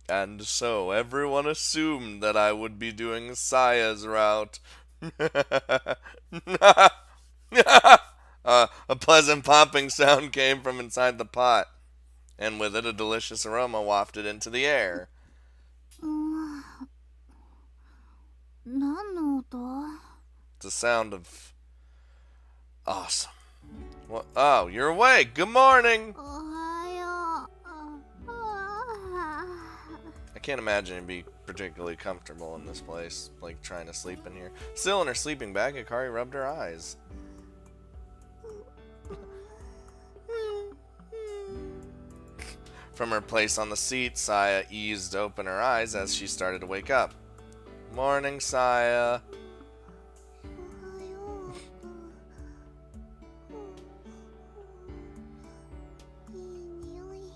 And so everyone assumed that I would be doing Saya's route. A pleasant popping sound came from inside the pot, and with it a delicious aroma wafted into the air. うーん、何の音？It's the sound of awesome. Well, oh, you're awake. Good morning. おはよう。I can't imagine it'd be particularly comfortable in this place, like trying to sleep in here. Still in her sleeping bag, Akari rubbed her eyes. From her place on the seat, Saya eased open her eyes as she started to wake up. Morning, Saya. おはよう。いい匂い。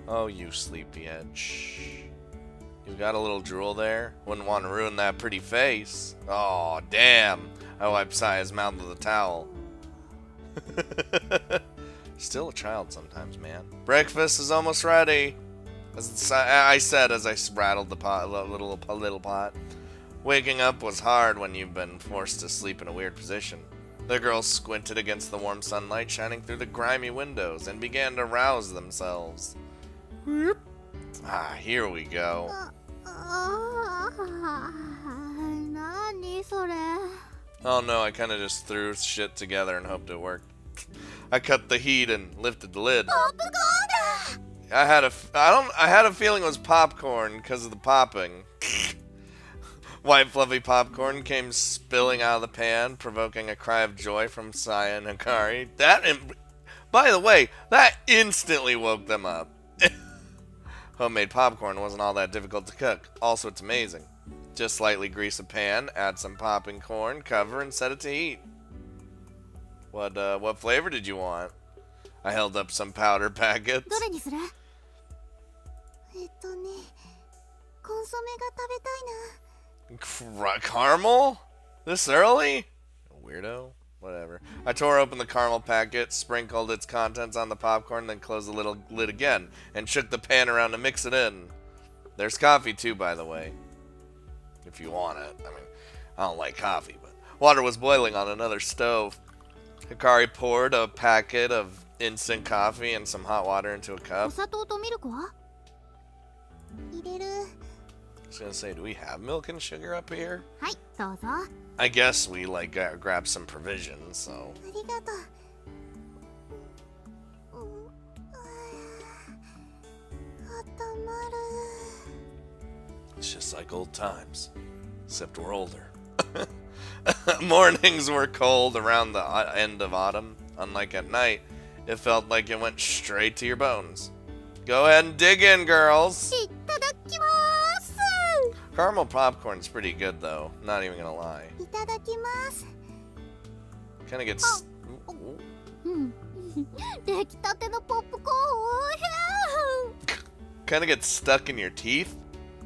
Oh, you sleepyhead. Shh. You got a little drool there? Wouldn't want to ruin that pretty face. Oh, damn. I wiped Saya's mouth with a towel. Still a child sometimes, man. Breakfast is almost ready. As I said as I rattled the pot, little pot. Waking up was hard when you've been forced to sleep in a weird position. The girls squinted against the warm sunlight shining through the grimy windows and began to rouse themselves. Ah, here we go. 何それ？ Oh no, I kinda just threw shit together and hoped it worked. I cut the heat and lifted the lid. ポップコーン！ I had a feeling it was popcorn because of the popping. White fluffy popcorn came spilling out of the pan, provoking a cry of joy from Saya and Hikari. By the way, that instantly woke them up. Homemade popcorn wasn't all that difficult to cook. Also, it's amazing. Just slightly grease a pan, add some popping corn, cover, and set it to heat. What flavor did you want? I held up some powder packets. どれにする？コンソメが食べたいな。 Caramel? This early? Weirdo. Whatever. I tore open the caramel packet, sprinkled its contents on the popcorn, then closed the little lid again, and shook the pan around to mix it in. There's coffee too, by the way. If you want it. I mean, I don't like coffee, but water was boiling on another stove. Hikari poured a packet of instant coffee and some hot water into a お cup. 砂糖とミルクは？入れる。I was gonna say, do we have milk and sugar up here? はい、どうぞ。 I guess we grab some provisions, so. ありがとう。温まる。 It's just like old times, except we're older. Mornings were cold around the end of autumn. Unlike at night, it felt like it went straight to your bones. Go ahead and dig in, girls. いただきます。 Caramel popcorn's pretty good, though. Not even gonna lie. いただきます。 Kind of gets. うん。出来たてのポップコーンおいしい。 Kind of gets stuck in your teeth,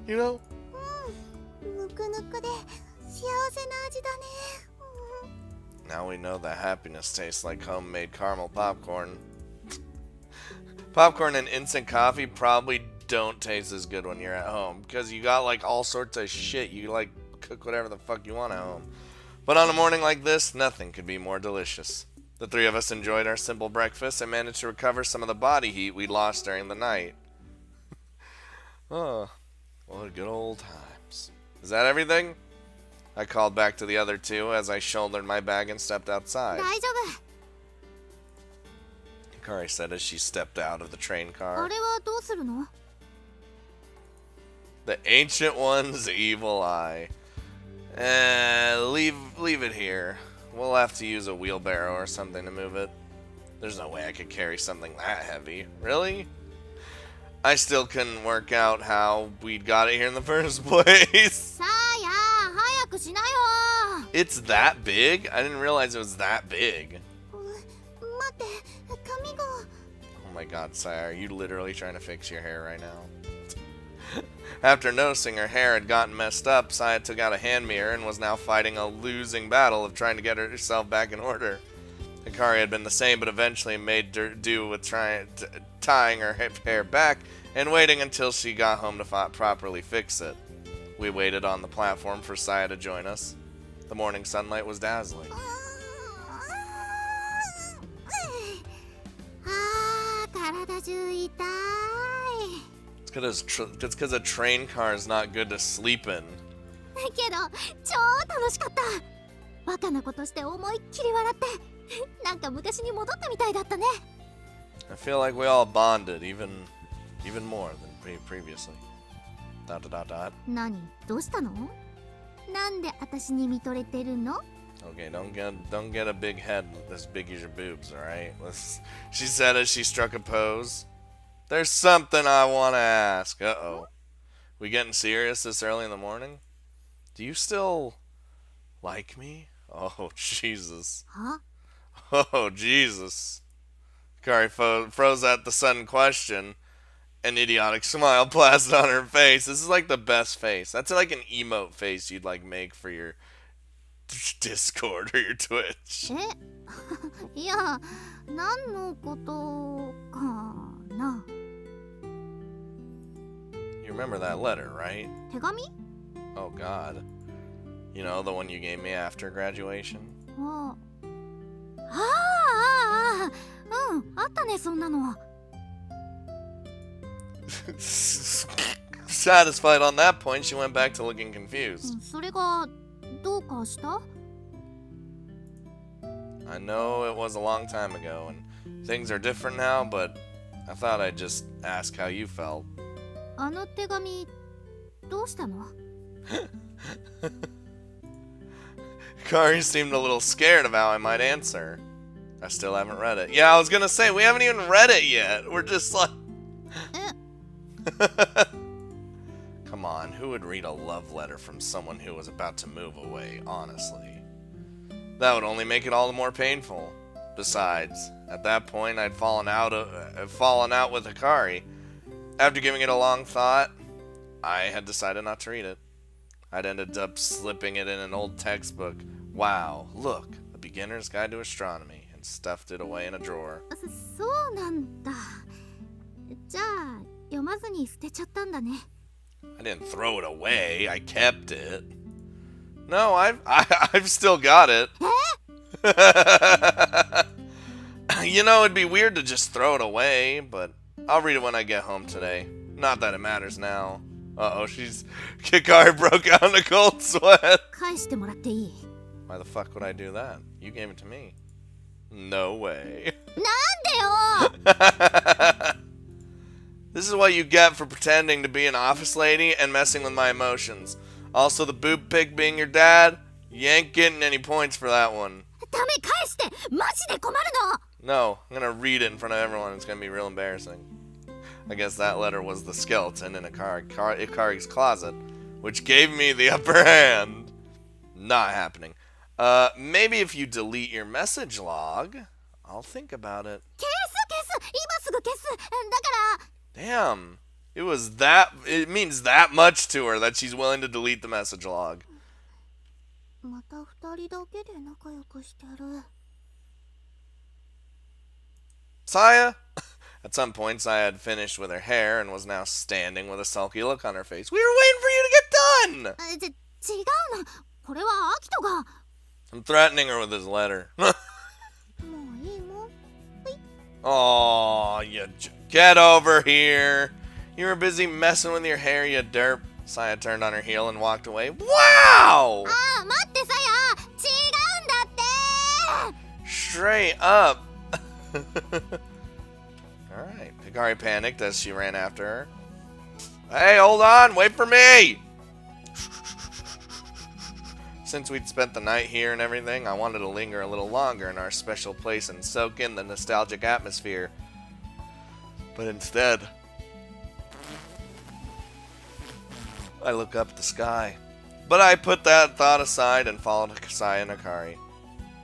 you know? ぬくぬくで幸せな味だね。 Now we know that happiness tastes like homemade caramel popcorn. Popcorn and instant coffee probably don't taste as good when you're at home because you got like all sorts of shit. You like cook whatever the fuck you want at home. But on a morning like this, nothing could be more delicious. The three of us enjoyed our simple breakfast and managed to recover some of the body heat we lost during the night. Oh, what good old times. Is that everything? I called back to the other two as I shouldered my bag and stepped outside. 大丈夫。 Hikari said as she stepped out of the train あ car. れはどうするの？ The Ancient One's evil eye. Leave it here. We'll have to use a wheelbarrow or something to move it. There's no way I could carry something that heavy. Really? I still couldn't work out how we'd got it here in the first place. さあや、早くしなよ。 It's that big? I didn't realize it was that big. 待って、髪が。 Oh my god, Saya, are you literally trying to fix your hair right now? After noticing her hair had gotten messed up, Saya took out a hand mirror and was now fighting a losing battle of trying to get herself back in order. Hikari had been the same, but eventually made do with tying her hair back and waiting until she got home to properly fix it. We waited on the platform for Saya to join us. The morning sunlight was dazzling. 体中痛い It's because a train car is not good to sleep in. けど超楽しかった。バカなことして思いっきり笑ってなんか昔に戻ったみたいだったね。 I feel like we all bonded, even more than previously. ... 何どうしたの？なんで私に見とれてるの？ Okay, don't get a big head as big as your boobs, alright? She said as she struck a pose. There's something I want to ask. Uh-oh. We getting serious this early in the morning? Do you still like me? Oh, Jesus. Huh? Oh, Jesus. Kari froze at the sudden question. An idiotic smile plastered on her face. This is like the best face. That's like an emote face you'd like make for your Discord or your Twitch. いや、何のことかな。 You remember that letter, right? 手紙？ Oh, God. You know, the one you gave me after graduation? ああったね、そんなのは。 Satisfied on that point, she went back to looking confused. それがどうかした？ I know it was a long time ago and things are different now, but I thought I'd just ask how you felt. あの手紙どうしたの？ Kari seemed a little scared of how I might answer. I still haven't read it. Yeah, I was gonna say, we haven't even read it yet. We're just like... Come on, who would read a love letter from someone who was about to move away, honestly? That would only make it all the more painful. Besides, at that point, I'd fallen out with Hikari. After giving it a long thought, I had decided not to read it. I'd ended up slipping it in an old textbook. Wow, look, A Beginner's Guide to Astronomy, and stuffed it away in a drawer. そうなんだ。じゃあ、読まずに捨てちゃったんだね。 I didn't throw it away, I kept it. No, I've still got it. You know, it'd be weird to just throw it away, but I'll read it when I get home today. Not that it matters now. Uh-oh, Hikari broke out in a cold sweat. 返してもらっていい？ Why the fuck would I do that? You gave it to me. No way. なんでよ！ This is what you get for pretending to be an office lady and messing with my emotions. Also, the boob pic being your dad, you ain't getting any points for that one. ダメ、返して！マジで困るの！ No, I'm gonna read it in front of everyone. It's gonna be real embarrassing. I guess that letter was the skeleton in Ikari's closet, which gave me the upper hand. Not happening. Maybe if you delete your message log, I'll think about it. 消す！今すぐ消す！だから… Damn. It means that much to her that she's willing to delete the message log. また二人だけで仲良くしてる。 Saya? At some point, Saya had finished with her hair and was now standing with a sulky look on her face. We were waiting for you to get done! 違うの。これはアキトが。 I'm threatening her with his letter. もういいもん。Aw, get over here. You were busy messing with your hair, you derp. Saya turned on her heel and walked away. Wow! ああ、待ってさや。違うんだって。 Straight up. Alright. Hikari panicked as she ran after her. Hey, hold on! Wait for me! Since we'd spent the night here and everything, I wanted to linger a little longer in our special place and soak in the nostalgic atmosphere. But instead, I look up at the sky. But I put that thought aside and followed Saya and Hikari.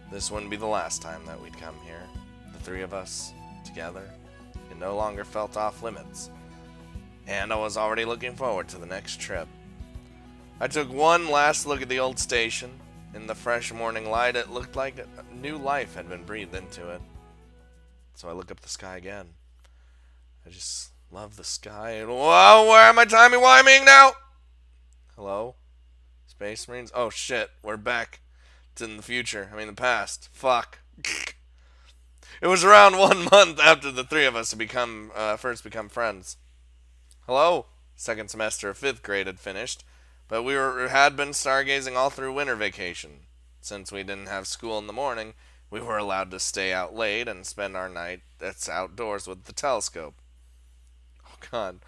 This wouldn't be the last time that we'd come here. The three of us, together. It no longer felt off limits. And I was already looking forward to the next trip. I took one last look at the old station, In the fresh morning light, it looked like a new life had been breathed into it. So I look up the sky again. I just love the sky. And whoa, where am I timey-wiming now? Hello? Space Marines? Oh shit, we're back to the future. I mean the past. Fuck. It was around 1 month after the three of us had first become friends. Hello? Second semester of 5th grade had finished, but had been stargazing all through winter vacation. Since we didn't have school in the morning, we were allowed to stay out late and spend our nights outdoors with the telescope. Oh god.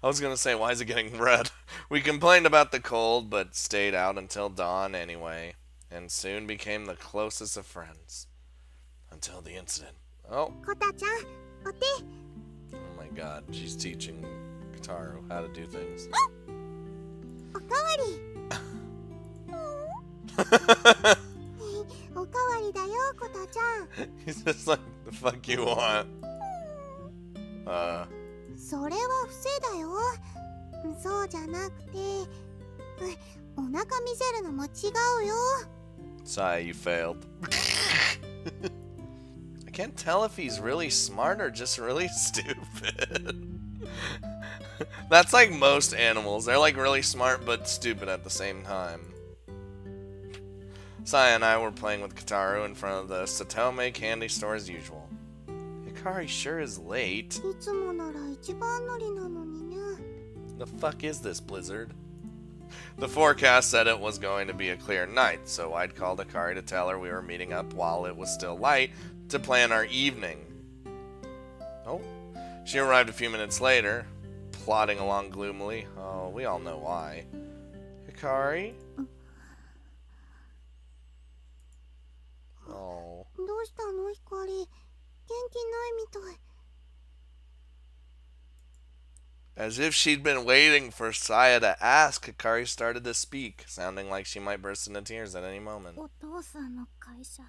I was gonna say, why is it getting red? We complained about the cold, but stayed out until dawn anyway, and soon became the closest of friends. Until the incident. Oh. コタちゃん、お手。 Oh my god, she's teaching Kotaro how to do things. おかわり。おかわりだよ、コタちゃん。 He's just like, the fuck you want? それは伏せだよ。そうじゃなくて、お腹見せるのも違うよ。 Sigh, you failed. I can't tell if he's really smart or just really stupid. That's like most animals. They're like really smart but stupid at the same time. Saya and I were playing with Kotaro in front of the Satome candy store as usual. Hikari sure is late. いつもなら一番乗りなのにね。 The fuck is this blizzard? The forecast said it was going to be a clear night, so I'd called Hikari to tell her we were meeting up while it was still light to plan our evening. Oh, she arrived a few minutes later, plodding along gloomily. Oh, we all know why. Hikari? Oh. どうしたの、ヒカリ。元気ないみたい。 As if she'd been waiting for Saya to ask, Hikari started to speak, sounding like she might burst into tears at any moment. お父さんの会社、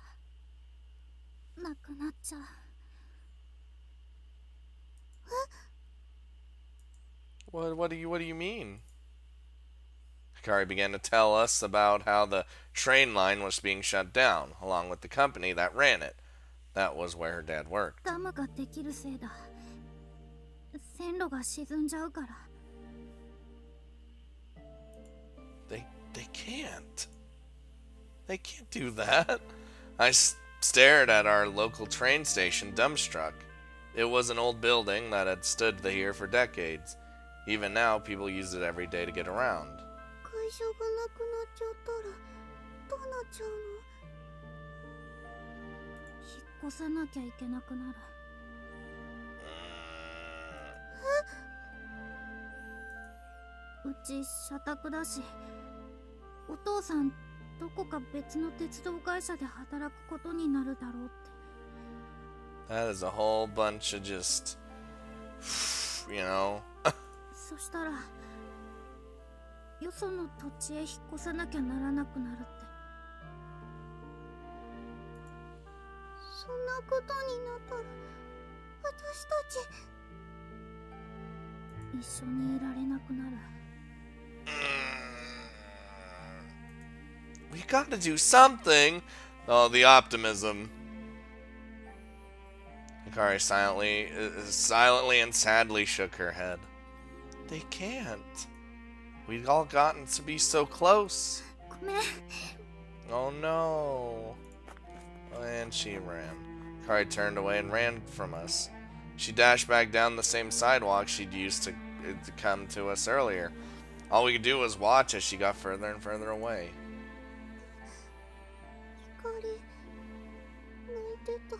なくなっちゃう。 What do you mean? Hikari began to tell us about how the train line was being shut down, along with the company that ran it. That was where her dad worked. ダムができるせいだ。線路が沈んじゃうから。 They can't. They can't do that. I stared at our local train station, dumbstruck. It was an old building that had stood here for decades. Even now, people use it every day to get around. 会社がなくなっちゃったらどうなっちゃうの？引っ越さなきゃいけなくなる。うち社宅だし、お父さんどこか別の鉄道会社で働くことになるだろうって。 That is a whole bunch of just, you know. そしたらよその土地へ引っ越さなきゃならなくなるって。そんなことになったら私たち一緒にいられなくなる。 We gotta do something. Oh, the optimism. Hikari silently and sadly shook her head. They can't. We'd all gotten to be so close. ごめん。 Oh no. And she ran. Hikari turned away and ran from us. She dashed back down the same sidewalk she'd used to come to us earlier. All we could do was watch as she got further and further away. 光泣いてた。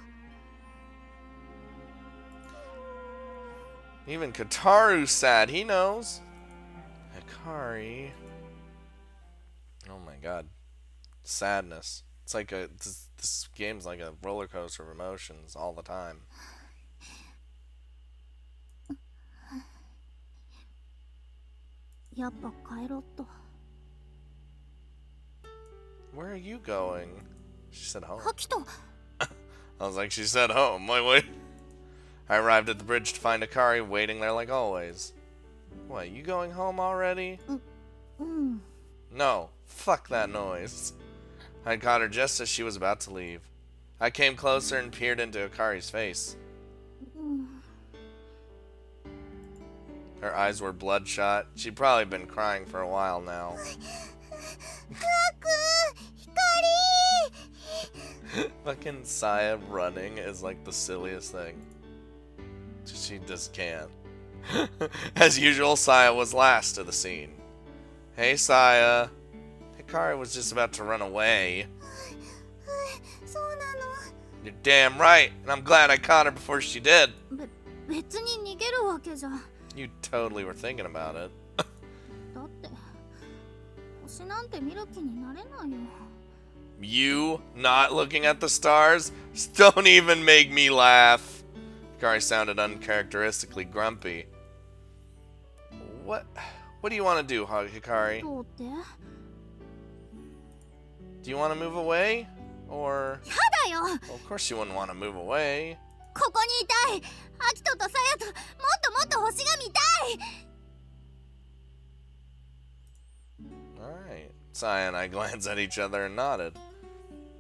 Even Kotaru's sad. He knows. Hikari. Oh my god. Sadness. It's like this game's like a roller coaster of emotions all the time. やっぱ帰ろっと。 Where are you going? She said home. ハキト。 I was like, she said home. Wait. I arrived at the bridge to find Hikari waiting there like always. What, you going home already? うん。 No. Fuck that noise. I caught her just as she was about to leave. I came closer and peered into Hikari's face. Her eyes were bloodshot. She'd probably been crying for a while now. Fucking Saya running is like the silliest thing. She just can't. As usual, Saya was last to the scene. Hey, Saya. Hikari was just about to run away. You're damn right, and I'm glad I caught her before she did. You totally were thinking about it. You not looking at the stars? Don't even make me laugh. Hikari sounded uncharacteristically grumpy. What do you want to do, Hikari? Do you want to move away? Or... Well, of course you wouldn't want to move away. Alright. Saya and I glanced at each other and nodded.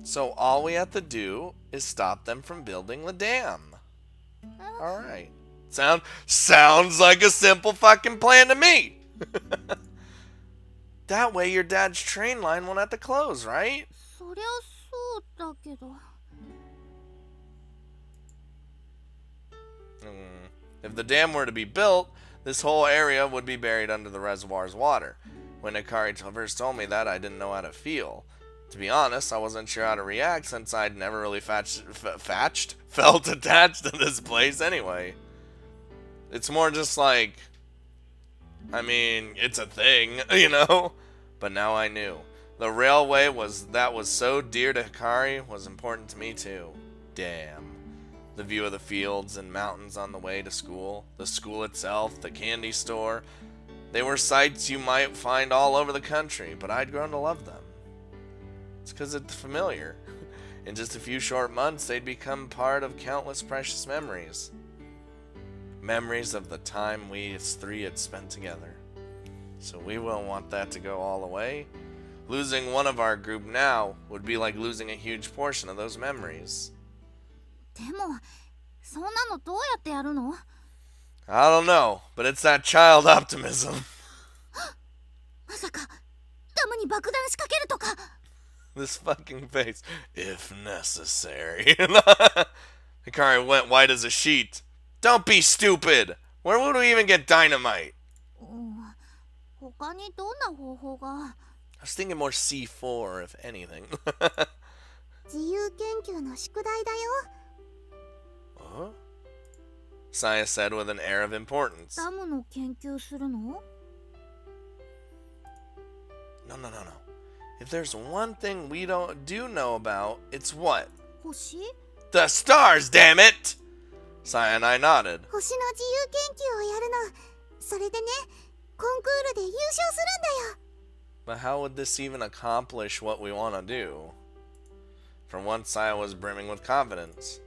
So all we have to do is stop them from building the dam. Alright. Sounds like a simple fucking plan to me. That way your dad's train line won't have to close, right? If the dam were to be built, this whole area would be buried under the reservoir's water. When Hikari first told me that, I didn't know how to feel. To be honest, I wasn't sure how to react since I'd never really felt attached to this place anyway. It's more just like, I mean, it's a thing, you know? But now I knew. The railway that was so dear to Hikari was important to me too. Damn. The view of the fields and mountains on the way to school, the school itself, the candy store. They were sights you might find all over the country, but I'd grown to love them. It's because it's familiar. In just a few short months, they'd become part of countless precious memories. Memories of the time we as three had spent together. So we won't want that to go all away. Losing one of our group now would be like losing a huge portion of those memories. I don't know, but it's that child optimism. This fucking face. If necessary. Hikari went white as a sheet. Don't be stupid! Where would we even get dynamite? I was thinking more C4, if anything. Huh? Saya said with an air of importance. No. If there's one thing we do know about, it's what? The stars, damn it! Saya and I nodded. But how would this even accomplish what we want to do? For once, Saya was brimming with confidence.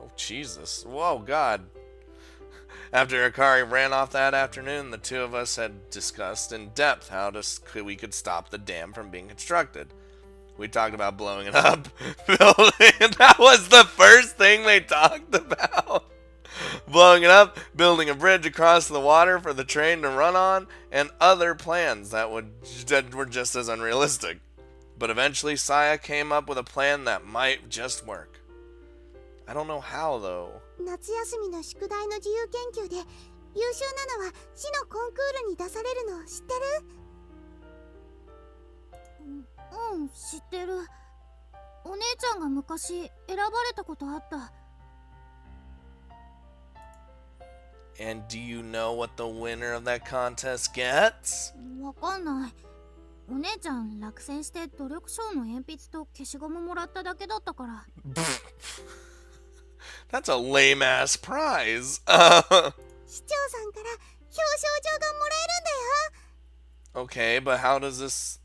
Oh, Jesus. Whoa, God. After Hikari ran off that afternoon, the two of us had discussed in depth how we could stop the dam from being constructed. We talked about blowing it up, building. That was the first thing they talked about. Blowing it up, building a bridge across the water for the train to run on, and other plans that were just as unrealistic. But eventually, Saya came up with a plan that might just work. I don't know how, though. And do you know what the winner of that contest gets? That's a lame-ass prize. Okay, but how does this...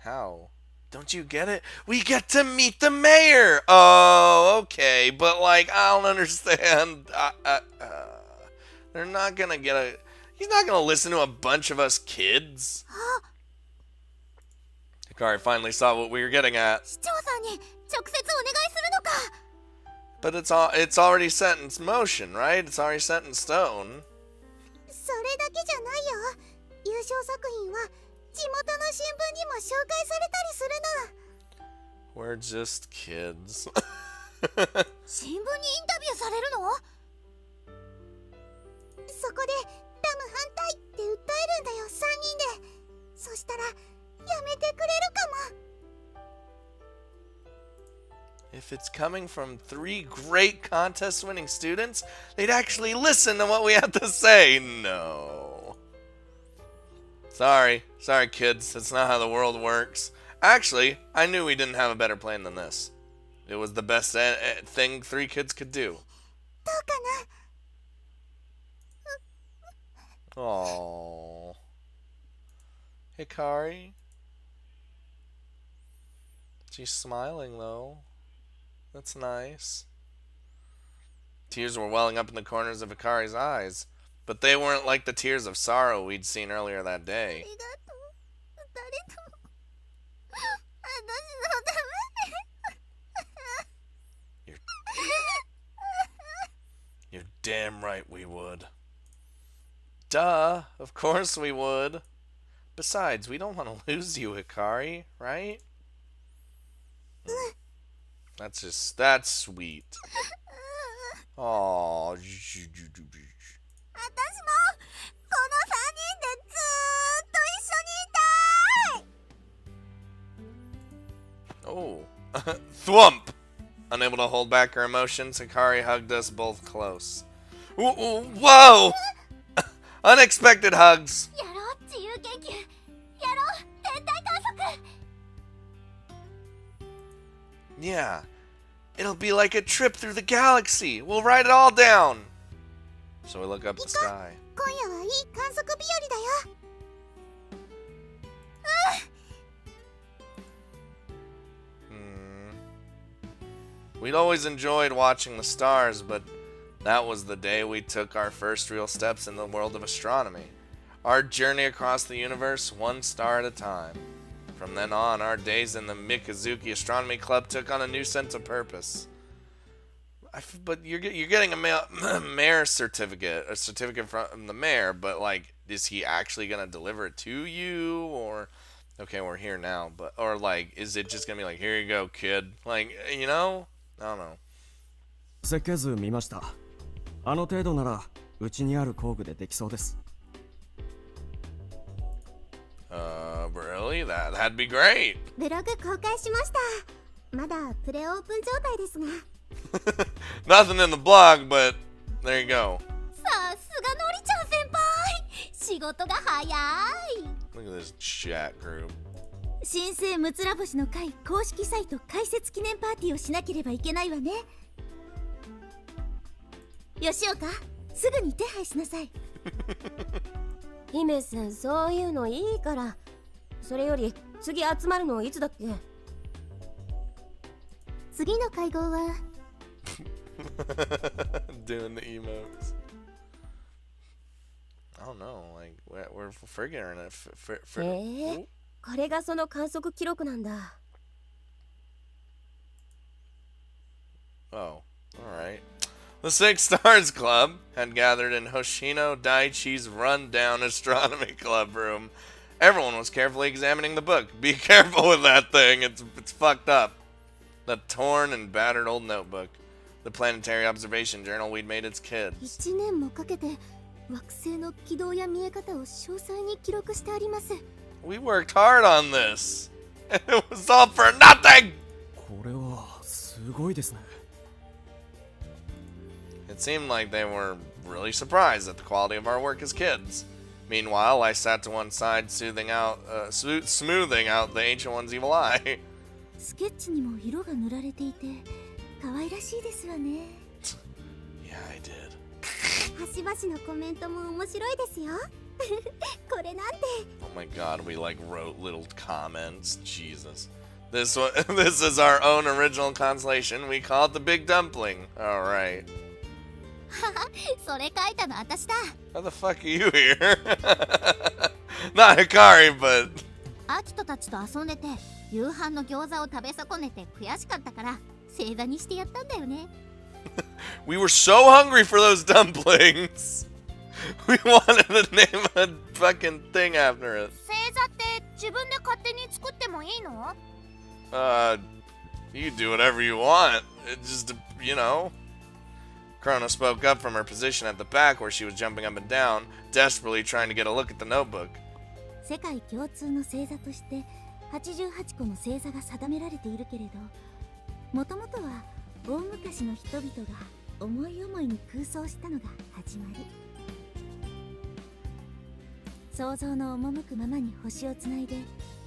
How? Don't you get it? We get to meet the mayor! Oh, okay, but like, I don't understand. They're not gonna get a... He's not gonna listen to a bunch of us kids. Hikari finally saw what we were getting at. 市長さんに直接お願いするのか。 But it's already set in motion, right? It's already set in stone. それだけじゃないよ。優勝作品は地元の新聞にも紹介されたりするの。 We're just kids. 新聞にインタビューされるの？そこでダム反対って訴えるんだよ、3人で。そしたらやめてくれるかも。 If it's coming from 3 great contest-winning students, they'd actually listen to what we have to say. No. Sorry, kids. That's not how the world works. Actually, I knew we didn't have a better plan than this. It was the best thing 3 kids could do. どうかな。 Aww. Hikari? She's smiling, though. That's nice. Tears were welling up in the corners of Hikari's eyes, but they weren't like the tears of sorrow we'd seen earlier that day. ありがとう。誰とも。私のために。 You're damn right we would. Duh, of course we would. Besides, we don't want to lose you, Hikari, right? That's sweet. Aww. 私もこの3人でずーっと一緒にいたい。 Oh. Thwump! Unable to hold back her emotions, Hikari hugged us both close. Whoa! Unexpected hugs! やろう、自由研究。やろう、天体観測。 Yeah. It'll be like a trip through the galaxy. We'll write it all down. So we look up at the sky. 今夜はいい観測日和だよ。 We'd always enjoyed watching the stars, but that was the day we took our first real steps in the world of astronomy. Our journey across the universe, one star at a time. From then on, our days in the Mikazuki Astronomy Club took on a new sense of purpose. But you're getting a mayor certificate, a certificate from the mayor, but like, is he actually gonna deliver it to you, or okay, we're here now, but or like, is it just gonna be like, here you go, kid? Like, you know, I don't know. 設計図見ました。あの程度ならうちにある工具でできそうです。Really? That'd be great. ブログ公開しました。まだプレオープン状態ですが。 Nothing in the blog, but there you go. さすがのりちゃん先輩。仕事が早い。 Look at this chat group. 新生ムツラボシの会公式サイト開設記念パーティーをしなければいけないわね。吉岡、すぐに手配しなさい。姫さん、そういうのいいから。それより次集まるのいつだっけ？次の会合は Doing the emotes. I don't know, like we're figuring it. これがその観測記録なんだ。 Oh, alright. The Six Stars Club had gathered in Hoshino Daichi's rundown astronomy club room. Everyone was carefully examining the book. Be careful with that thing, it's fucked up. The torn and battered old notebook. The planetary observation journal we'd made as kids. 1年もかけて惑星の軌道や見え方を詳細に記録してあります。 We worked hard on this. And it was all for nothing! これはすごいですね。 It seemed like they were really surprised at the quality of our work as kids. Meanwhile, I sat to one side, smoothing out the Ancient One's evil eye. スケッチにも色が塗られていて可愛らしいですわね。 Yeah, I did. 端々のコメントも面白いですよ。これなんて。 Oh my god, we like wrote little comments. Jesus. This is our own original constellation. We call it the Big Dumpling. Alright. それ書いたの私だ。 How the fuck are you here? Not Hikari, but アキトたちと遊んでて夕飯の餃子を食べ損ねて悔しかったから正座にしてやったんだよね。We were so hungry for those dumplings. We wanted to name a fucking thing after it. 正座って自分で勝手に作ってもいいの？ You can do whatever you want. It just, you know. Krona spoke up from her position at the back where she was jumping up and down, desperately trying to get a look at the notebook. 世界共通の正座として88個の正座が定められているけれど、もともとは大昔の人々が思い思いに空想したのが始まり。想像の赴くままに星をつないで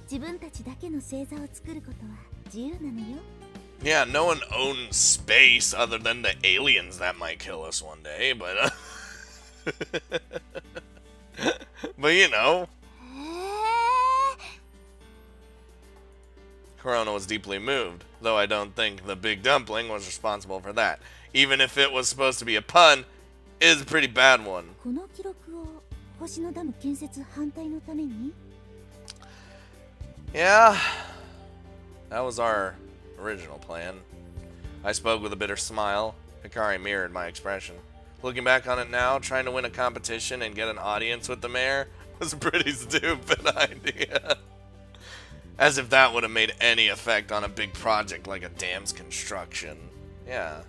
自分たちだけの星座を作ることは自由なのよ。Yeah, no one owns space other than the aliens that might kill us one day, but but you know. Corona was deeply moved, though I don't think the big dumpling was responsible for that. Even if it was supposed to be a pun, it is a pretty bad one. この記録を星のダム建設反対のために？ Yeah, that was our original plan. I spoke with a bitter smile. Hikari mirrored my expression. Looking back on it now, trying to win a competition and get an audience with the mayor was a pretty stupid idea. As if that would have made any effect on a big project like a dam's construction. Yeah,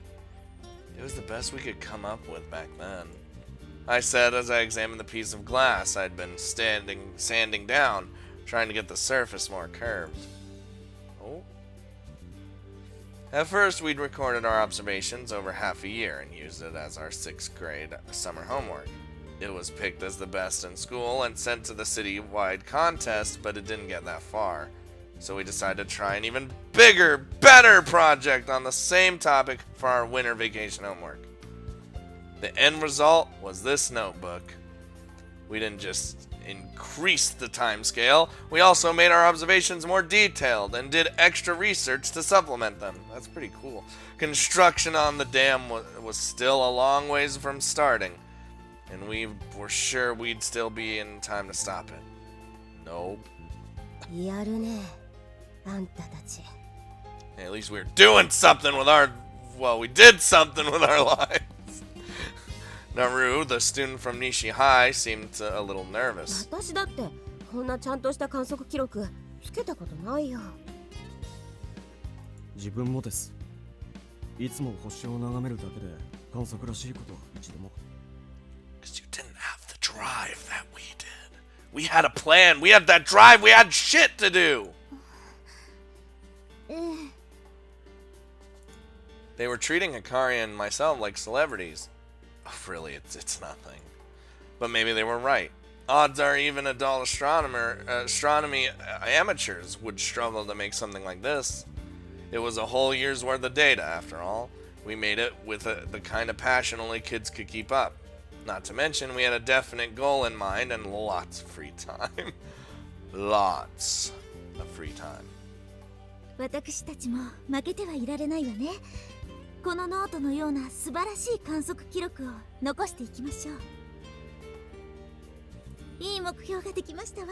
it was the best we could come up with back then, I said as I examined the piece of glass I'd been sanding down, trying to get the surface more curved. Oh. At first, we'd recorded our observations over half a year and used it as our 6th grade summer homework. It was picked as the best in school and sent to the city-wide contest, but it didn't get that far. So we decided to try an even bigger, better project on the same topic for our winter vacation homework. The end result was this notebook. We didn't just increase the time scale, we also made our observations more detailed and did extra research to supplement them. That's pretty cool. Construction on the dam was still a long ways from starting, and we were sure we'd still be in time to stop it. Nope. やるね、あんたたち。 At least we were doing something with our... Well, we did something with our lives. Naru, the student from Nishi High, seemed a little nervous. 私だってこんなちゃんとした観測記録つけたことないよ。自分もです。いつも星を眺めるだけで観測らしいことは一度も。Because you didn't have the drive that we did. We had a plan. We had that drive. We had shit to do. They were treating Hikari and myself like celebrities. Oh, really, it's nothing. But maybe they were right. Odds are even adult astronomy amateurs would struggle to make something like this. It was a whole year's worth of data, after all. We made it with the kind of passion only kids could keep up. Not to mention, we had a definite goal in mind and lots of free time. Lots of free time. 私たちも負けてはいられないわね。このノートのような素晴らしい観測記録を残していきましょう。いい目標ができましたわ。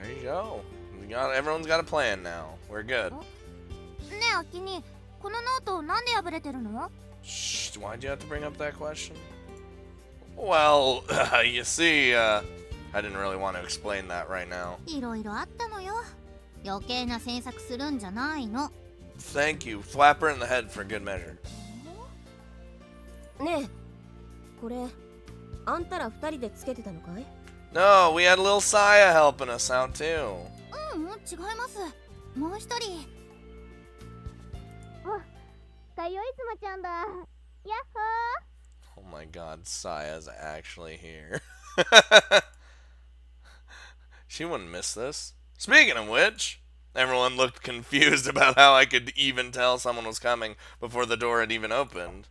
There you go. Everyone's got a plan now. We're good. ねえ、アキニ、このノートなんで破れてるの？ Shh, why'd you have to bring up that question? Well, you see, I didn't really want to explain that right now. いろいろあったのよ。余計な詮索するんじゃないの。Thank you. Slap her in the head for good measure. ねえ、これあんたら二人でつけてたのかい？ No, we had little Saya helping us out too. 違います。もう一人。あ、かよいつまちゃんだ。やっほー。 Oh my god, Saya's actually here. She wouldn't miss this. Speaking of which, everyone looked confused about how I could even tell someone was coming before the door had even opened.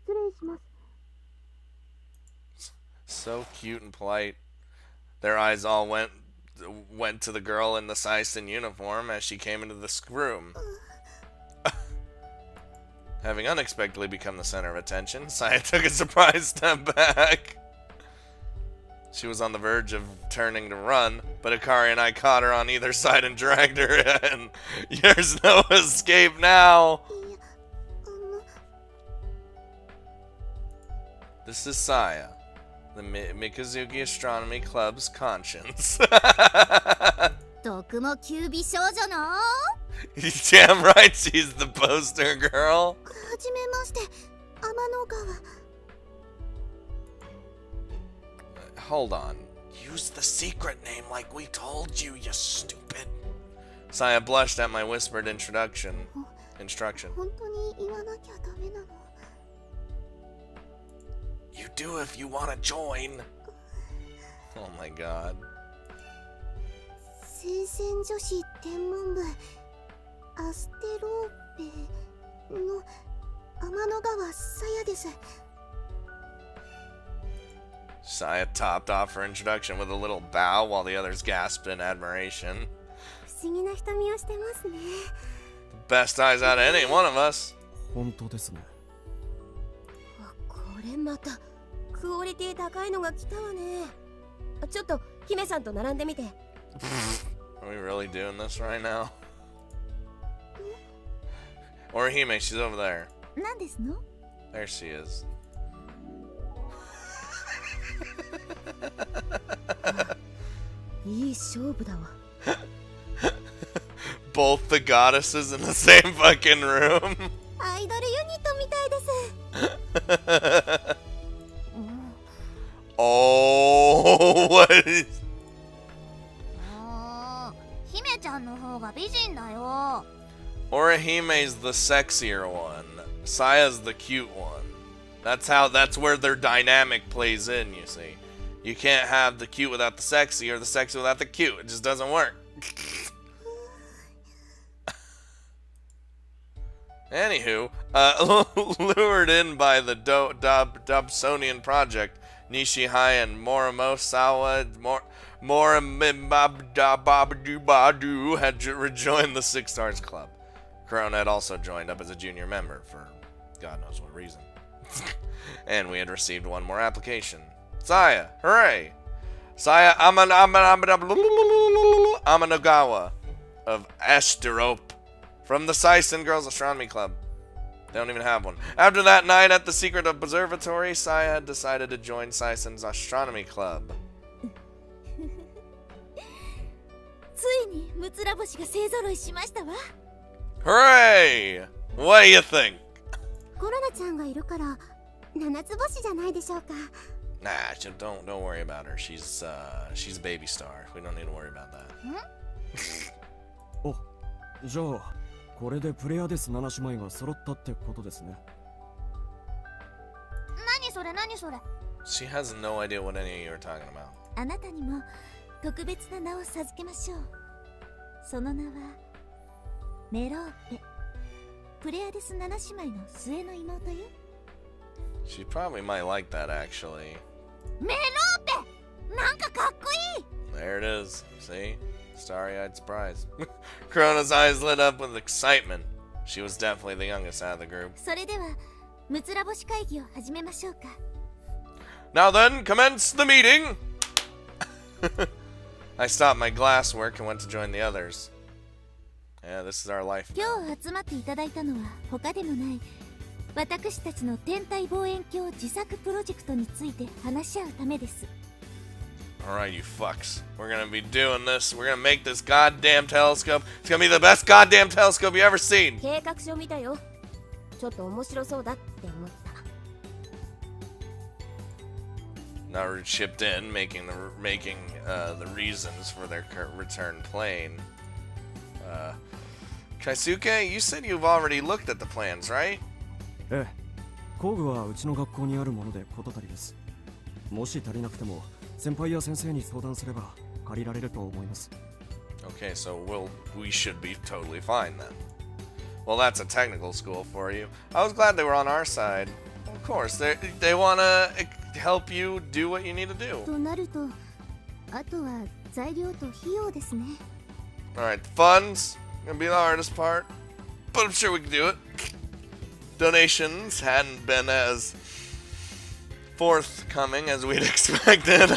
失礼します。 So cute and polite. Their eyes all went to the girl in the Saisen uniform as she came into the room. Having unexpectedly become the center of attention, Saya took a surprised step back. She was on the verge of turning to run, but Akari and I caught her on either side and dragged her in. There's no escape now. いや、This is Saya, the Mikazuki Astronomy Club's conscience. 毒もキュービ少女の Damn right, she's the poster girl. はじめまして、天の川。 Hold on. Use the secret name like we told you, you stupid. Saya blushed at my whispered instruction. 本当に言わなきゃダメなの。 You do if you want to join. Oh my god. 聖戦女子天文部アステローペの天の川さやです。 Saya topped off her introduction with a little bow while the others gasped in admiration. 不思議な瞳をしてますね。 Best eyes out of any one of us. 本当ですね。これまたクオリティ高いのが来たわね。ちょっと姫さんと並んでみて。 Are we really doing this right now? Orihime, she's over there. 何ですの？ There she is. いい勝負だわ。 Both the goddesses in the same fucking room. アイドルユニットみたいです。Oh, what is... 姫ちゃんの方が美人だよ。 Orihime's the sexier one. Saya's the cute one. That's where their dynamic plays in, you see. You can't have the cute without the sexy or the sexy without the cute. It just doesn't work. Anywho, lured in by the Dobsonian project, Nishihai and Morimosawa Morimababadu had rejoined the Six Stars Club. Corona had also joined up as a junior member for God knows what reason. And we had received one more application. Saya, hooray! Saya Amanagawa of Ashtarope from the Saisen Girls Astronomy Club. They don't even have one. After that night at the secret observatory, Saya had decided to join Saisen's Astronomy Club. ついにムツラ星が勢ぞろいしましたわ。 Hooray! What do you think? コロナちゃんがいるから七つ星じゃないでしょうか。 Nah, don't worry about her. She's a baby star. We don't need to worry about that. お、じゃあこれでプレアデス7姉妹が揃ったってことですね。何それ何それ。 She has no idea what any of you are talking about. あなたにも特別な名を授けましょう。その名はメローペ。プレアデス7姉妹の末の妹よ。 She probably might like that, actually. メローペ、なんかかっこいい。 There it is. See? Starry-eyed surprise. Corona's eyes lit up with excitement. She was definitely the youngest out of the group. それではムツラ星会議を始めましょうか。 Now then, commence the meeting! I stopped my glasswork and went to join the others. Yeah, this is our life. 今日集まっていただいたのは他でもない私たちの天体望遠鏡自作プロジェクトについて話し合うためです。 Alright, you fucks. We're gonna be doing this. We're gonna make this goddamn telescope. It's gonna be the best goddamn telescope you ever seen. 計画書見たよ。ちょっと面白そうだって思った。 Naru chipped in, making the reasons for their return plane. Kaisuke, you said you've already looked at the plans, right? ええ、工具はうちの学校にあるもので事足りです。もし足りなくても先輩や先生に相談すれば借りられると思います。 Okay, so we should be totally fine then. Well, that's a technical school for you. I was glad they were on our side. Of course, they want to help you do what you need to do. となると、あとは材料と費用ですね。 Alright, the funds, gonna be the hardest part, but I'm sure we can do it. Donations hadn't been as forthcoming as we'd expected.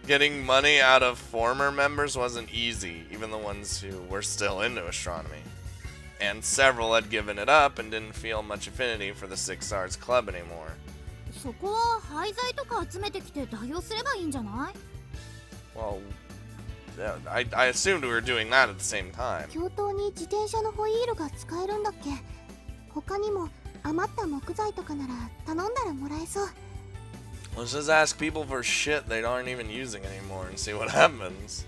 Getting money out of former members wasn't easy, even the ones who were still into astronomy. And several had given it up and didn't feel much affinity for the Six Stars Club anymore. そこは廃材とか集めてきて代用すればいいんじゃない？ Well, yeah, I assumed we were doing that at the same time. 教頭に自転車のホイールが使えるんだっけ？他にも余った木材とかなら頼んだらもらえそう。 Let's just ask people for shit they aren't even using anymore and see what happens.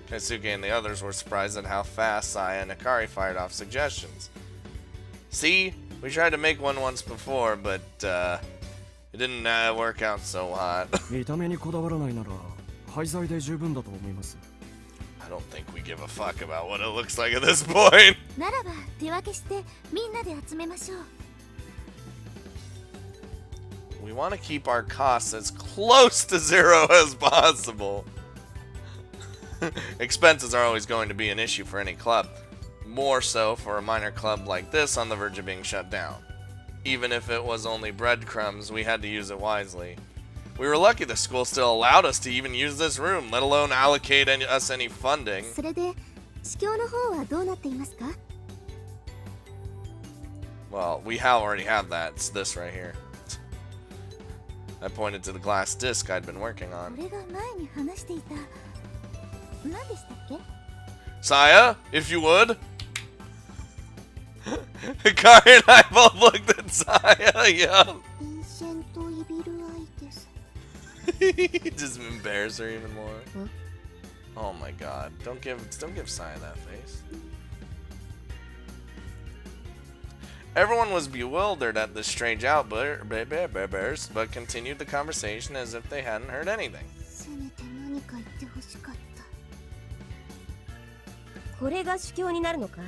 Kaisuke and the others were surprised at how fast Saya and Akari fired off suggestions. See? We tried to make one once before, but it didn't work out so hot. 見た目にこだわらないなら廃材で十分だと思います。 I don't think we give a fuck about what it looks like at this point. ならば手分けしてみんなで集めましょう。 We want to keep our costs as close to zero as possible. Expenses are always going to be an issue for any club. More so for a minor club like this on the verge of being shut down. Even if it was only breadcrumbs, we had to use it wisely. We were lucky the school still allowed us to even use this room, let alone allocate us any funding. それで司教の方はどうなっていますか？ Well, we already have that. It's this right here. I pointed to the glass disc I'd been working こ on. れが前に話していた何でしたっけ？ Saya, if you would. Akari and I both looked at Saya, yeah. エンシェントイビルアイです。 Just embarrass her even more. Huh? Oh my god. Don't give Saya that face. Everyone was bewildered at this strange outburst, but continued the conversation as if they hadn't heard anything. せめて何か言ってほしかった。これが主教になるのかい？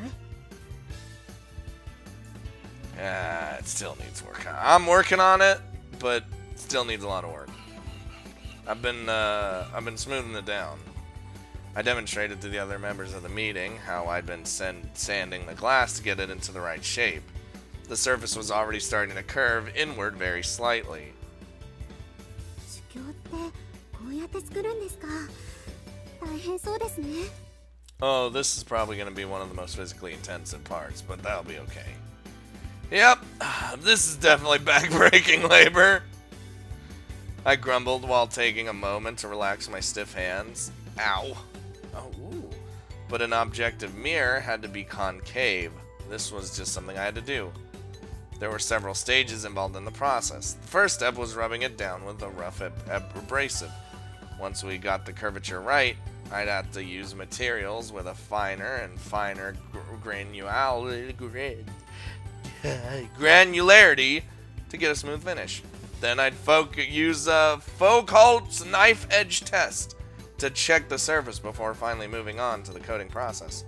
It still needs work. I'm working on it, but still needs a lot of work. I've been smoothing it down. I demonstrated to the other members of the meeting how I'd been sanding the glass to get it into the right shape. The surface was already starting to curve inward very slightly. 司教ってこうやって作るんですか？大変そうですね。 Oh, this is probably going to be one of the most physically intensive parts, but that'll be okay. Yep, this is definitely back-breaking labor. I grumbled while taking a moment to relax my stiff hands. Ow. Oh, ooh. But an objective mirror had to be concave. This was just something I had to do. There were several stages involved in the process. The first step was rubbing it down with a rough abrasive. Once we got the curvature right, I'd have to use materials with a finer and finer granularity to get a smooth finish. Then I'd use a Foucault's knife edge test to check the surface before finally moving on to the coating process.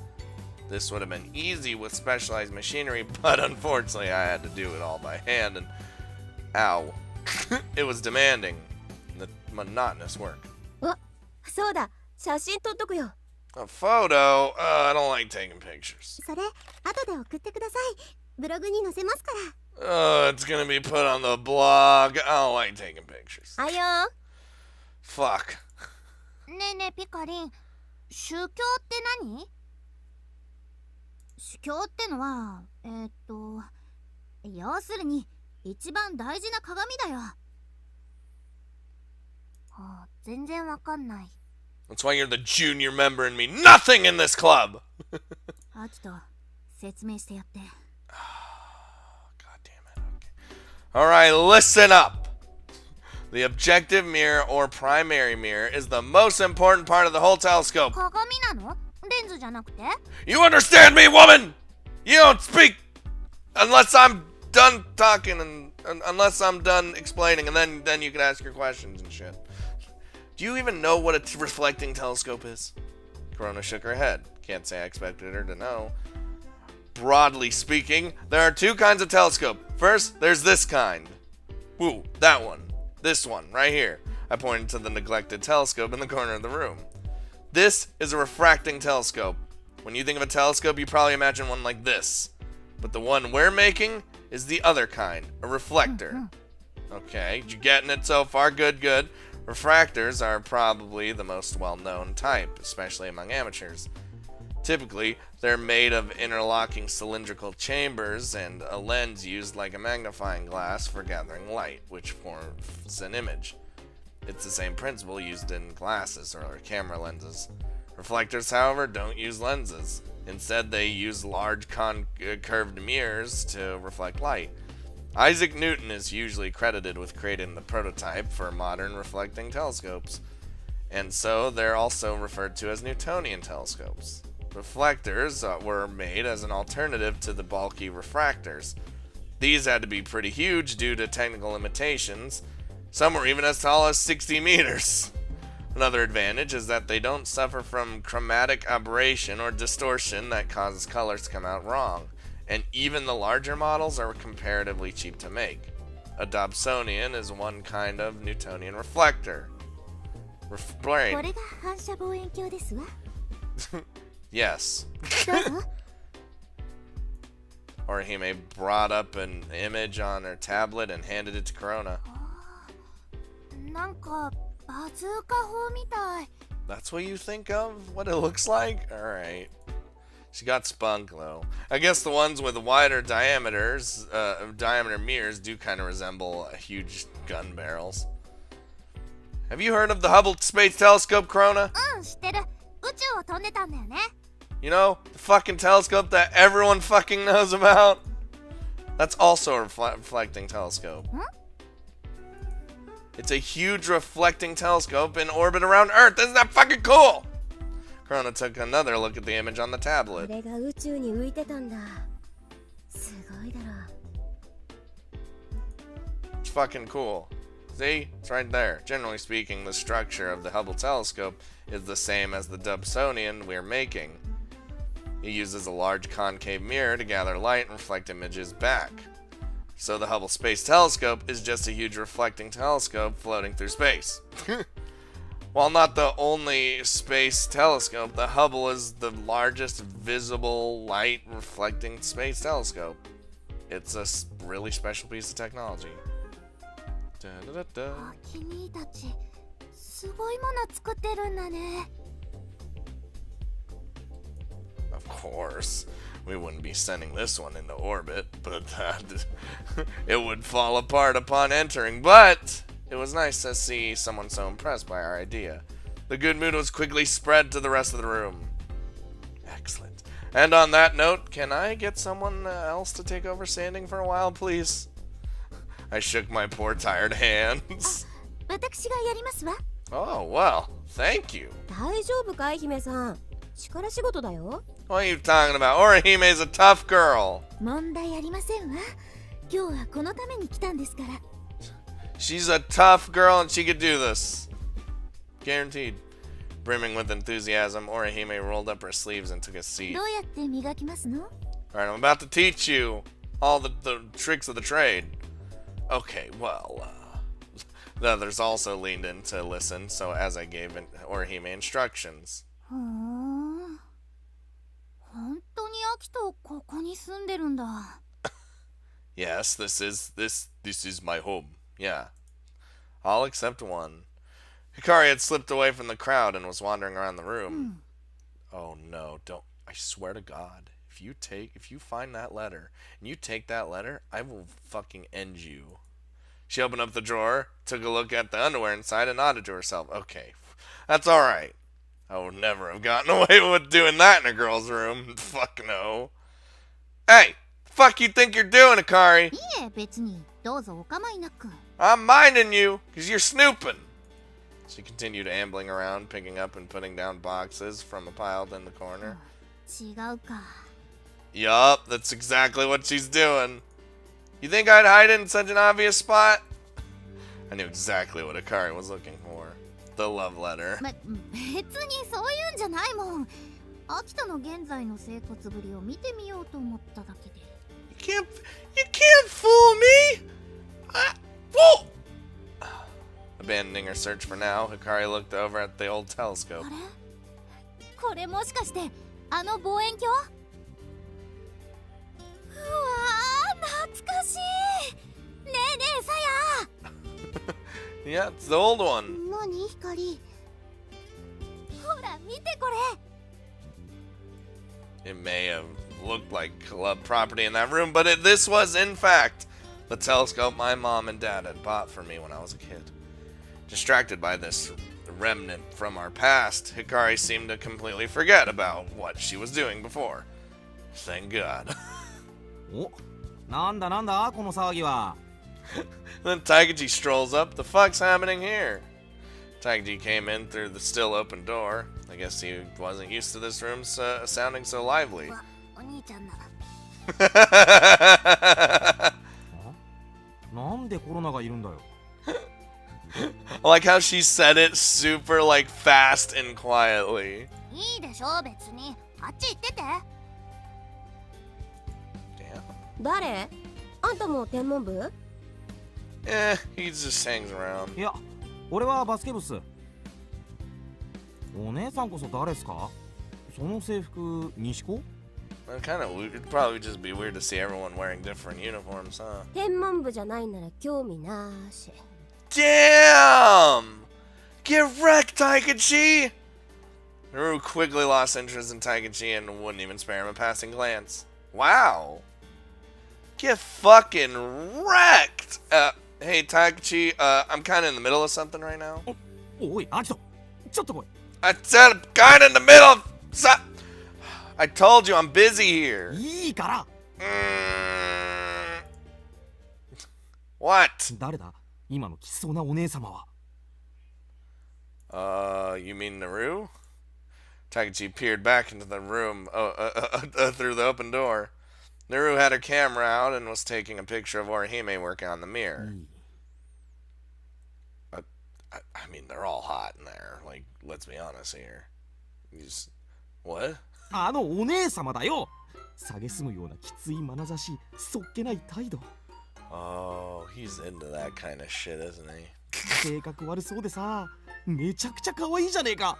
This would have been easy with specialized machinery, but unfortunately I had to do it all by hand, and ow. It was demanding, the monotonous work. あ、そうだ。写真撮っとくよ。 A photo? I don't like taking pictures. それ後で送ってください。ブログに載せますから。It's gonna be put on the blog. I don't like taking pictures. あよ Fuck. ねえねえピカリン、宗教って何？宗教ってのは要するに一番大事な鏡だよ。全然わかんない。 That's why you're the junior member and me nothing in this club. あきと説明してやって。 God damn it. Okay. Alright, listen up. The objective mirror or primary mirror is the most important part of the whole telescope. 鏡なの？レンズじゃなくて？ You understand me, woman? You don't speak unless I'm done talking and unless I'm done explaining, and then you can ask your questions and shit. Do you even know what a reflecting telescope is? Corona shook her head. Can't say I expected her to know. Broadly speaking, there are two kinds of telescope. First, there's this kind. Woo, that one. This one, right here. I pointed to the neglected telescope in the corner of the room. This is a refracting telescope. When you think of a telescope, you probably imagine one like this. But the one we're making is the other kind, a reflector. Okay, you getting it so far? Good, good. Refractors are probably the most well-known type, especially among amateurs. Typically, they're made of interlocking cylindrical chambers and a lens used like a magnifying glass for gathering light, which forms an image. It's the same principle used in glasses or camera lenses. Reflectors, however, don't use lenses. Instead, they use large curved mirrors to reflect light. Isaac Newton is usually credited with creating the prototype for modern reflecting telescopes, and so they're also referred to as Newtonian telescopes. Reflectors were made as an alternative to the bulky refractors. These had to be pretty huge due to technical limitations. Some were even as tall as 60 meters. Another advantage is that they don't suffer from chromatic aberration or distortion that causes colors to come out wrong, and even the larger models are comparatively cheap to make. A Dobsonian is one kind of Newtonian reflector. Explain. これが反射望遠鏡ですわ。 Yes. どうぞ。 Orihime brought up an image on her tablet and handed it to Corona. なんかバズーカ砲みたい。 That's what you think of? What it looks like? Alright. She got spunk, though. I guess the ones with wider diameter mirrors do kind of resemble huge gun barrels. Have you heard of the Hubble Space Telescope, Corona? うん、知ってる。宇宙を飛んでたんだよね。 You know, the fucking telescope that everyone fucking knows about? That's also a reflecting telescope. Huh? It's a huge reflecting telescope in orbit around Earth. Isn't that fucking cool? Corona took another look at the image on the こ tablet. れが宇宙に浮いてたんだ。すごいだろ。 It's fucking cool. See? It's right there. Generally speaking, the structure of the Hubble telescope is the same as the Dobsonian we're making. It uses a large concave mirror to gather light and reflect images back. So the Hubble Space Telescope is just a huge reflecting telescope floating through space. While not the only space telescope, the Hubble is the largest visible light reflecting space telescope. It's a really special piece of technology. Da-da-da-da. 君たちすごいもの作ってるんだね。 Of course, we wouldn't be sending this one into orbit, but it would fall apart upon entering. But it was nice to see someone so impressed by our idea. The good mood was quickly spread to the rest of the room. Excellent. And on that note, can I get someone else to take over sanding for a while, please? I shook my poor tired hands. 私がやりますわ。 Oh, well, thank you. 大丈夫かい姫さん。力仕事だよ。 What are you talking about? Orihime's a tough girl. 問題ありませんわ。今日はこのために来たんですから。 She's a tough girl and she could do this. Guaranteed. Brimming with enthusiasm, Orihime rolled up her sleeves and took a seat. どうやって磨きますの？ Alright, I'm about to teach you all the tricks of the trade. Okay, well, the others also leaned in to listen, so as I gave Orihime instructions. ふーん。本当に秋とここに住んでるんだ。 Yes, this is my home. Yeah. All except one. Hikari had slipped away from the crowd and was wandering around the room. Oh no, don't. I swear to God, if you find that letter and you take that letter, I will fucking end you. She opened up the drawer, took a look at the underwear inside, and nodded to herself. Okay, that's alright. I would never have gotten away with doing that in a girl's room. Fuck no. Hey, the fuck you think you're doing, Hikari? いいえ、別に。どうぞお構いなく。 I'm minding you, because you're snooping. She continued ambling around, picking up and putting down boxes from a pile in the corner. 違うか。 Yup, that's exactly what she's doing. You think I'd hide it in such an obvious spot? I knew exactly what Hikari was looking for. The love letter. 別にそういうんじゃないもん。秋田の現在の生活ぶりを見てみようと思っただけで。 You can't fool me! Whoa! Abandoning her search for now, Hikari looked over at the old telescope. あれ？これもしかしてあの望遠鏡？うわー、懐かしい。ねえねえ、さや。 Yeah, it's the old one. な何光。ほら見てこれ。 It may have looked like club property in that room, but this was, in fact, the telescope my mom and dad had bought for me when I was a kid. Distracted by this remnant from our past, Hikari seemed to completely forget about what she was doing before. Thank God. お、なんだなんだこの騒ぎは。Then Taikachi strolls up. The fuck's happening here? Taikachi came in through the still open door. I guess he wasn't used to this room sounding so lively. お兄ちゃんな。なんでコロナがいるんだよ。I like how she said it super like fast and quietly. いいでしょ別に。あっち行ってて。Damn. 誰？あんたも天文部？ He just hangs around. いや、俺はバスケ部っす。お姉さんこそ誰っすか？その制服、西高？ Kind of, it'd probably just be weird to see everyone wearing different uniforms, huh? 天文部じゃないなら興味なし。 Damn! Get wrecked, Taikachi! Naru quickly lost interest in Taikachi and wouldn't even spare him a passing glance. Wow! Get fucking wrecked! Hey, Taikachi, I'm kind of in the middle of something right now. おい、アキト、ちょっと来い。 I said I'm kind of in the middle of I told you I'm busy here. いいから。What? 誰だ？今のきつそうなお姉様は。You mean Naru? Taikachi peered back into the room through the open door. Naru had her camera out and was taking a picture of Orihime working on the mirror. I mean, they're all hot in there. Like, let's be honest here. What? あのお姉様だよ。蔑むようなきつい眼差し、そっけない態度。Oh, he's into that kind of shit, isn't he? 性格悪そうでさ、めちゃくちゃ可愛いじゃねえか。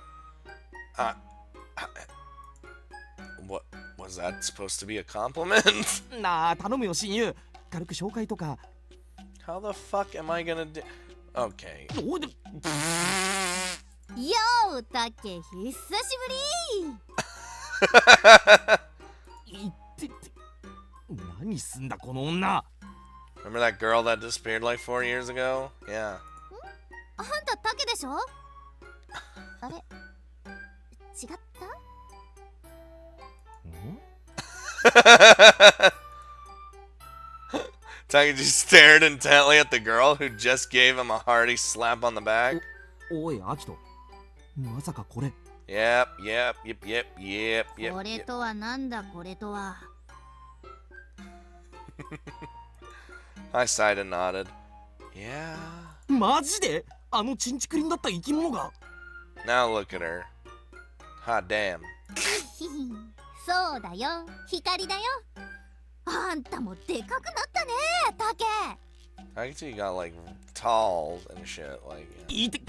What was that supposed to be a compliment? なあ、頼むよ親友。軽く紹介とか。 How the fuck am I gonna do? Okay. おいで。よーたけ久しぶり。いってって。何すんだこの女。 Remember that girl that disappeared like 4 years ago? Yeah. あんたたけでしょ。あれ違ったTaikachi stared intently at the girl who just gave him a hearty slap on the back. おい、アキト。まさかこれ。 Yep. これとはなんだこれとは。 I sighed and nodded. Yeah. マジで？あのチンチクリンだった生き物が。 Now look at her. Hot damn. そうだよ、光だよ。あんたもでかくなったね、たけ。Taikachi got like tall and shit. Like, yeah. いて、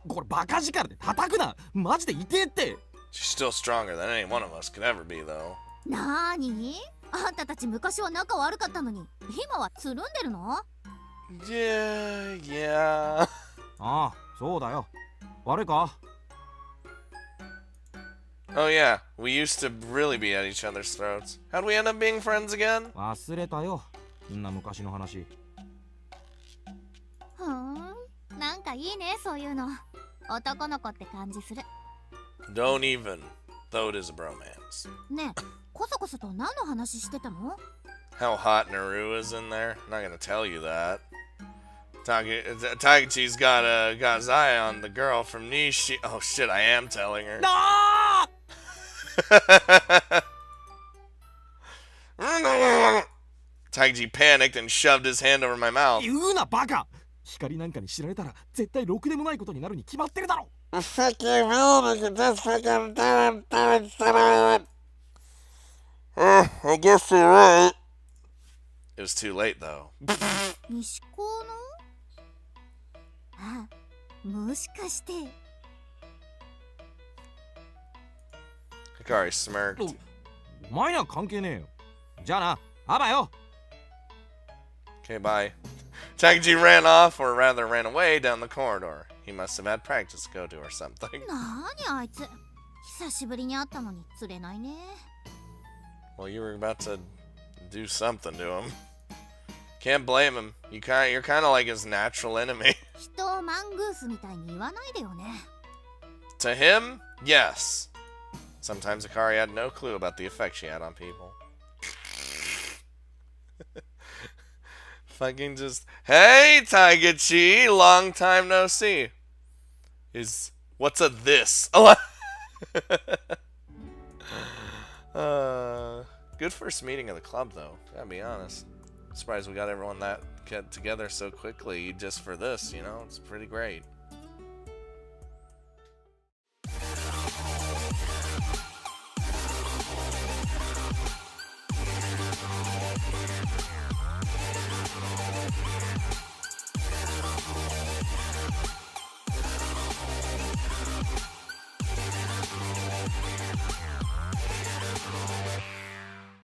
これバカ力で叩くな。マジで痛えって。 She's still stronger than any one of us could ever be, though. なーに？あんたたち昔は仲悪かったのに、今はつるんでるの？ Yeah. ああ、そうだよ。悪いか？ Oh yeah, we used to really be at each other's throats. How'd we end up being friends again? 忘れたよ。そんな昔の話。ふーん、なんかいいね、そういうの。男の子って感じする。 Don't even, though it is a bromance. ねえ、こそこそと何の話してたの？ How hot Naru is in there? I'm not gonna tell you that. Taikachi's got his eye on the girl from Nishi. Oh shit, I am telling her. ああ Taikachi panicked and shoved his hand over my mouth. 言うなバカ。光なんかに知られたら絶対ろくでもないことになるに決まってるだろ。 Fuck you, man. You can just fucking do it. I guess you're right. It was too late, though. 西高の？あ、もしかして。 Hikari smirked. お前には関係ねえよ。じゃあな、あばよ。 Okay, bye. Taikachi ran off, or rather ran away, down the corridor. He must have had practice to go to or something. なにあいつ、久しぶりに会ったのに釣れないね。 Well, you were about to do something to him. Can't blame him. You're kind of like his natural enemy. 人をマングースみたいに言わないでよね。 To him, yes. Sometimes Akari had no clue about the effect she had on people. Fucking just, hey, Taigachi, long time no see. What's a this? Good first meeting of the club, though. Gotta be honest. Surprised we got everyone that get together so quickly just for this, you know? It's pretty great.